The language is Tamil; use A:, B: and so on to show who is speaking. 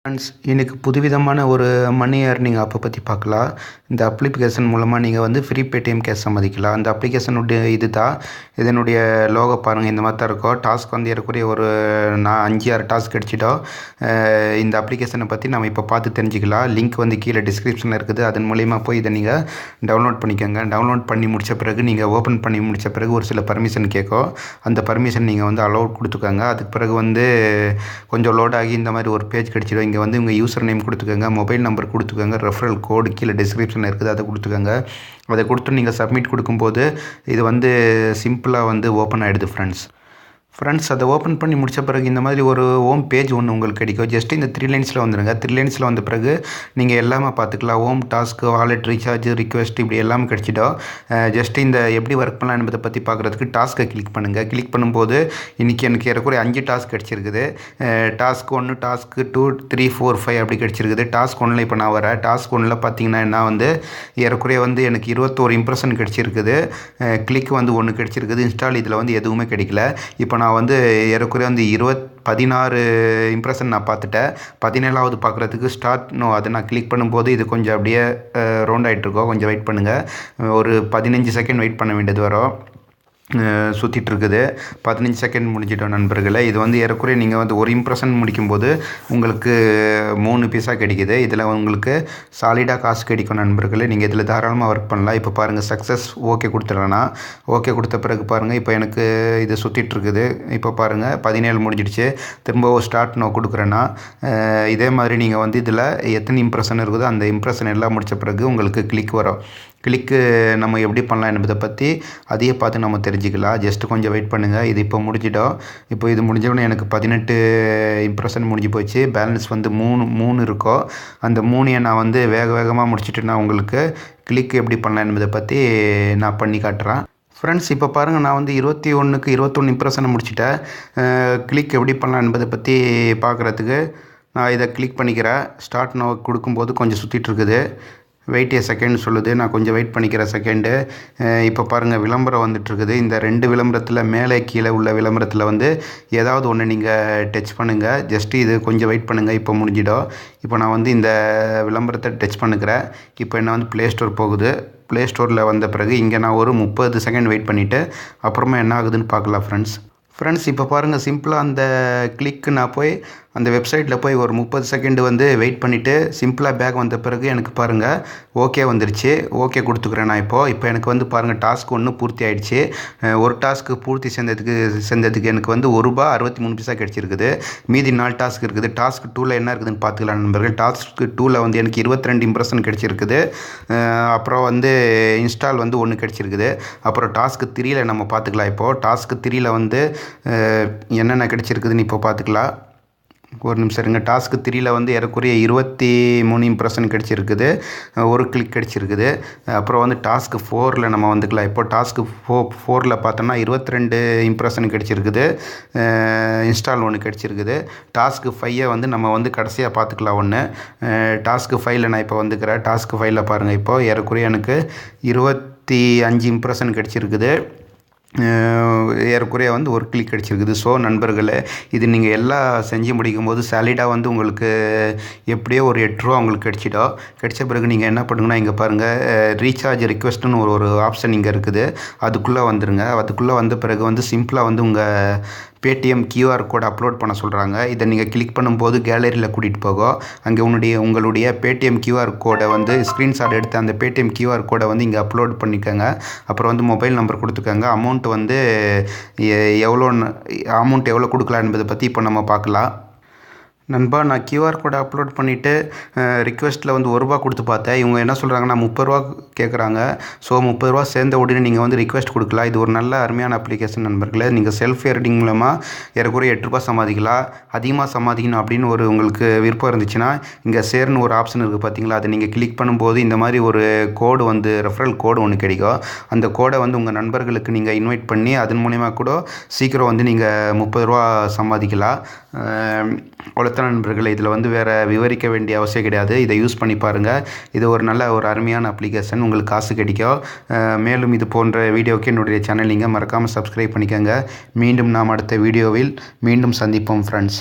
A: ஃப்ரெண்ட்ஸ், இன்னைக்கு புதுவிதமான ஒரு மணி ஏர்னிங் ஆப்பை பற்றி பார்க்கலாம். இந்த அப்ளிகேஷன் மூலமாக நீங்கள் வந்து ஃப்ரீ பேடிஎம் கேஷ் சம்பாதிக்கலாம். அந்த அப்ளிகேஷனுடைய இதனுடைய லோகோ பாருங்கள், இந்த மாதிரி தான் இருக்கும். டாஸ்க் வந்து ஏறக்குறைய ஒரு 5-6 டாஸ்க் கிடச்சிட்டோம். இந்த அப்ளிகேஷனை பற்றி நம்ம இப்போ பார்த்து தெரிஞ்சுக்கலாம். லிங்க் வந்து கீழே டிஸ்கிரிப்ஷனில் இருக்குது. அதன் மூலிமா போய் இதை நீங்கள் டவுன்லோட் பண்ணிக்கோங்க. டவுன்லோட் பண்ணி முடித்த பிறகு நீங்கள் ஓப்பன் பண்ணி முடித்த பிறகு ஒரு சில பர்மிஷன் கேட்கும். அந்த பர்மிஷன் நீங்கள் வந்து அலோட் கொடுத்துக்கோங்க. அதுக்கு பிறகு வந்து கொஞ்சம் லோட் ஆகி இந்த மாதிரி ஒரு பேஜ் கிடச்சிடும். இங்கே வந்து உங்கள் யூசர் நேம் கொடுத்துக்கோங்க, மொபைல் நம்பர் கொடுத்துக்கோங்க, ரெஃபரல் கோடு கீழே டிஸ்கிரிப்ஷனில் இருக்குது, அதை கொடுத்துக்கோங்க. அதை கொடுத்து நீங்கள் சப்மிட் கொடுக்கும்போது இது வந்து சிம்பிளாக வந்து ஓப்பன் ஆகிடுது ஃப்ரெண்ட்ஸ். அதை ஓப்பன் பண்ணி முடித்த பிறகு இந்த மாதிரி ஒரு ஹோம் பேஜ் ஒன்று உங்களுக்கு கிடைக்கும். ஜஸ்ட்டு இந்த 3 லைன்ஸில் வந்துடுங்க. 3 லைன்ஸில் வந்த பிறகு நீங்கள் எல்லாமே பார்த்துக்கலாம். Home, task, wallet, recharge, request, இப்படி எல்லாமே கிடச்சிடும். ஜஸ்ட்டு இந்த எப்படி ஒர்க் பண்ணலாம் என்பதை பற்றி பார்க்குறதுக்கு டாஸ்க்கை கிளிக் பண்ணுங்கள். கிளிக் பண்ணும்போது இன்றைக்கி எனக்கு ஏறக்குறைய 5 டாஸ்க் கிடச்சிருக்குது. டாஸ்க் 1, டாஸ்க்கு 2, 3, 4, 5 அப்படி கிடச்சிருக்குது. டாஸ்க் 1ல் இப்போ நான் வரேன். டாஸ்க் 1ல் பார்த்தீங்கன்னா நான் வந்து ஏறக்குறைய வந்து எனக்கு 21 இம்ப்ரெஷன் கிடச்சிருக்குது. கிளிக் வந்து 1 கிடச்சிருக்குது. இன்ஸ்டால் இதில் வந்து எதுவுமே கிடைக்கல. இப்போ நான் வந்து ஏறக்குறைய வந்து 16 இம்ப்ரெஷன் நான் பார்த்துட்டேன். 17வது பார்க்குறதுக்கு அதை நான் கிளிக் பண்ணும்போது இது கொஞ்சம் அப்படியே ரவுண்ட் ஆகிட்ருக்கோம். கொஞ்சம் வெயிட் பண்ணுங்கள். ஒரு 15 செகண்ட் வெயிட் பண்ண வேண்டியது வரும். சுற்றிட்டுருக்குது. 15 செகண்ட் முடிஞ்சிட்டோம் நண்பர்களே. இது வந்து ஏறக்குறைய நீங்கள் வந்து ஒரு இம்ப்ரெஷன் முடிக்கும்போது உங்களுக்கு 3 பீஸா கிடைக்குது. இதில் உங்களுக்கு சாலிடாக காசு கிடைக்கும் நண்பர்களே. நீங்கள் இதில் தாராளமாக ஒர்க் பண்ணலாம். இப்போ பாருங்கள், சக்ஸஸ் ஓகே கொடுத்துட்றேன்னா. ஓகே கொடுத்த பிறகு பாருங்கள், இப்போ எனக்கு இது சுற்றிட்டுருக்குது. இப்போ பாருங்கள் 17 முடிஞ்சிடுச்சு. திரும்பவும் ஸ்டார்ட் நோ கொடுக்குறேன்னா இதே மாதிரி நீங்கள் வந்து இதில் எத்தனை இம்ப்ரெஷன் இருக்குதோ அந்த இம்ப்ரெஷன் எல்லாம் முடித்த பிறகு உங்களுக்கு கிளிக் வரும். கிளிக்கு நம்ம எப்படி பண்ணலாம் என்பதை பற்றி அதையே பார்த்து நம்ம தெரிஞ்சுக்கலாம். ஜஸ்ட்டு கொஞ்சம் வெயிட் பண்ணுங்கள். இது இப்போ முடிஞ்சிட்டோம். இப்போ இது முடிஞ்சவுடனே எனக்கு 18 இம்ப்ரெஷன் முடிஞ்சு போச்சு. பேலன்ஸ் வந்து 3 இருக்கும். அந்த 3 நான் வந்து வேகமாக முடிச்சுட்டு நான் உங்களுக்கு கிளிக் எப்படி பண்ணலாம் என்பதை பற்றி நான் பண்ணி காட்டுறேன். ஃப்ரெண்ட்ஸ், இப்போ பாருங்கள், நான் வந்து 21க்கு 21 இம்ப்ரெஷனை முடிச்சுட்டேன். கிளிக் எப்படி பண்ணலாம் என்பதை பற்றி பார்க்குறதுக்கு நான் இதை கிளிக் பண்ணிக்கிறேன். ஸ்டார்ட் நோ கொடுக்கும்போது கொஞ்சம் சுற்றிட்டுருக்குது. வெயிட் ஏ செகண்ட் சொல்லுது. நான் கொஞ்சம் வெயிட் பண்ணிக்கிறேன் செகண்டு. இப்போ பாருங்கள், விளம்பரம் வந்துட்டுருக்குது. இந்த 2 விளம்பரத்தில் மேலே கீழே உள்ள விளம்பரத்தில் வந்து ஏதாவது ஒன்று நீங்கள் டச் பண்ணுங்கள். ஜஸ்ட்டு இது கொஞ்சம் வெயிட் பண்ணுங்கள். இப்போ முடிஞ்சிடும். இப்போ நான் வந்து இந்த விளம்பரத்தை டச் பண்ணுக்கிறேன். இப்போ என்ன வந்து ப்ளே ஸ்டோர் போகுது. ப்ளே ஸ்டோரில் வந்த பிறகு இங்கே நான் ஒரு 30 செகண்ட் வெயிட் பண்ணிவிட்டு அப்புறமா என்ன ஆகுதுன்னு பார்க்கலாம் ஃப்ரெண்ட்ஸ். இப்போ பாருங்கள், சிம்பிளாக அந்த கிளிக்கு நான் போய் அந்த வெப்சைட்டில் போய் ஒரு 30 செகண்டு வந்து வெயிட் பண்ணிவிட்டு சிம்பிளாக பேக் வந்த பிறகு எனக்கு பாருங்கள் ஓகே வந்துருச்சு. ஓகே கொடுத்துக்கிறேன் நான். இப்போ எனக்கு வந்து பாருங்கள், டாஸ்க் 1 பூர்த்தி ஆகிடுச்சு. ஒரு டாஸ்க்கு பூர்த்தி செஞ்சதுக்கு எனக்கு வந்து ₹1.63 கிடச்சிருக்குது. மீதி 4 டாஸ்க் இருக்குது. டாஸ்க் 2ல் என்ன இருக்குதுன்னு பார்த்துக்கலாம் நண்பர்கள். டாஸ்க் 2ல் வந்து எனக்கு 22 இம்ப்ரெஷன் கிடச்சிருக்குது. அப்புறம் வந்து இன்ஸ்டால் வந்து 1 கிடச்சிருக்குது. அப்புறம் டாஸ்க் 3ல் நம்ம பார்த்துக்கலாம். இப்போது டாஸ்க் 3ல் வந்து என்னென்ன கிடச்சிருக்குதுன்னு இப்போ பார்த்துக்கலாம். ஒரு நிமிஷம் இருங்க. டாஸ்க்கு 3ல் வந்து ஏறக்குறைய 23 இம்ப்ரெஷன் கிடச்சிருக்குது. ஒரு கிளிக் கிடச்சிருக்குது. அப்புறம் வந்து டாஸ்க்கு 4ல் நம்ம வந்துக்கலாம். இப்போ டாஸ்க்கு 4ல் பார்த்தோம்னா 22 இம்ப்ரெஷன் கிடச்சிருக்குது. இன்ஸ்டால் 1 கிடச்சிருக்குது. டாஸ்க்கு 5 வந்து நம்ம வந்து கடைசியாக பார்த்துக்கலாம் 1. டாஸ்க்கு 5ல் நான் இப்போ வந்துக்கிறேன். டாஸ்க்கு 5ல் பாருங்கள், இப்போ ஏறக்குறைய எனக்கு 25 இம்ப்ரெஷன் கிடச்சிருக்குது. ஏறக்குறைய வந்து ஒரு கிளிக் கிடச்சிருக்குது. ஸோ நண்பர்களே, இது நீங்கள் எல்லாம் செஞ்சு முடிக்கும்போது சாலிடாக வந்து உங்களுக்கு எப்படியோ ஒரு ₹8 உங்களுக்கு கிடைச்ச பிறகு நீங்கள் என்ன பண்ணுங்கன்னா, இங்கே பாருங்கள், ரீசார்ஜ் ரிக்வெஸ்ட்டுன்னு ஒரு ஆப்ஷன் இங்கே இருக்குது. அதுக்குள்ளே வந்துடுங்க. அதுக்குள்ளே வந்த பிறகு வந்து சிம்பிளாக வந்து உங்கள் பேடிஎம் QR கோட் அப்லோட் பண்ண சொல்கிறாங்க. இதை நீங்கள் கிளிக் பண்ணும்போது கேலரியில் கூட்டிகிட்டு போகும். அங்கே உங்களுடைய பேடிஎம் QR கோடை வந்து ஸ்க்ரீன்ஷாட் எடுத்து அந்த பேடிஎம் QR கோடை வந்து இங்கே அப்லோட் பண்ணிக்கோங்க. அப்புறம் வந்து மொபைல் நம்பர் கொடுத்துக்கோங்க. அமௌண்ட் வந்து எவ்வளோ கொடுக்கலாம் என்பதை பற்றி இப்போ நம்ம பார்க்கலாம். நண்பா, நான் QR கோடை அப்லோட் பண்ணிவிட்டு ரிக்வெஸ்ட்டில் வந்து ₹1 கொடுத்து பார்த்தேன். இவங்க என்ன சொல்கிறாங்கன்னா ₹30 கேட்குறாங்க. ஸோ ₹30 சேர்ந்த உடனே நீங்கள் வந்து ரிக்வெஸ்ட் கொடுக்கலாம். இது ஒரு நல்ல அருமையான அப்ளிகேஷன் நண்பர்களே. நீங்கள் செல்ஃப் ஏர்னிங் மூலமாக ஏறக்குறைய ₹8 சம்பாதிக்கலாம். அதிகமாக சம்பாதிக்கணும் அப்படின்னு உங்களுக்கு விருப்பம் இருந்துச்சுன்னா இங்கே சேர்னு ஒரு ஆப்ஷன் இருக்குது பார்த்தீங்களா, அதை நீங்கள் கிளிக் பண்ணும்போது இந்த மாதிரி ஒரு கோடு வந்து ரெஃபரல் கோடு ஒன்று கிடைக்கும். அந்த கோடை வந்து உங்கள் நண்பர்களுக்கு நீங்கள் இன்வைட் பண்ணி அதன் மூலிமா கூட சீக்கிரம் வந்து நீங்கள் ₹30 சம்பாதிக்கலாம். அவ்வளோதான் நண்பர்களே. இதில் வந்து வேறு விவரிக்க வேண்டிய அவசியம் கிடையாது. இதை யூஸ் பண்ணி பாருங்கள். இது ஒரு நல்ல ஒரு அருமையான அப்ளிகேஷன். உங்களுக்கு காசு கிடைக்கும். மேலும் இது போன்ற வீடியோவுக்கு என்னுடைய சேனல் நீங்கள் மறக்காமல் சப்ஸ்கிரைப் பண்ணிக்கோங்க. மீண்டும் நாம் அடுத்த வீடியோவில் மீண்டும் சந்திப்போம் ஃப்ரெண்ட்ஸ்.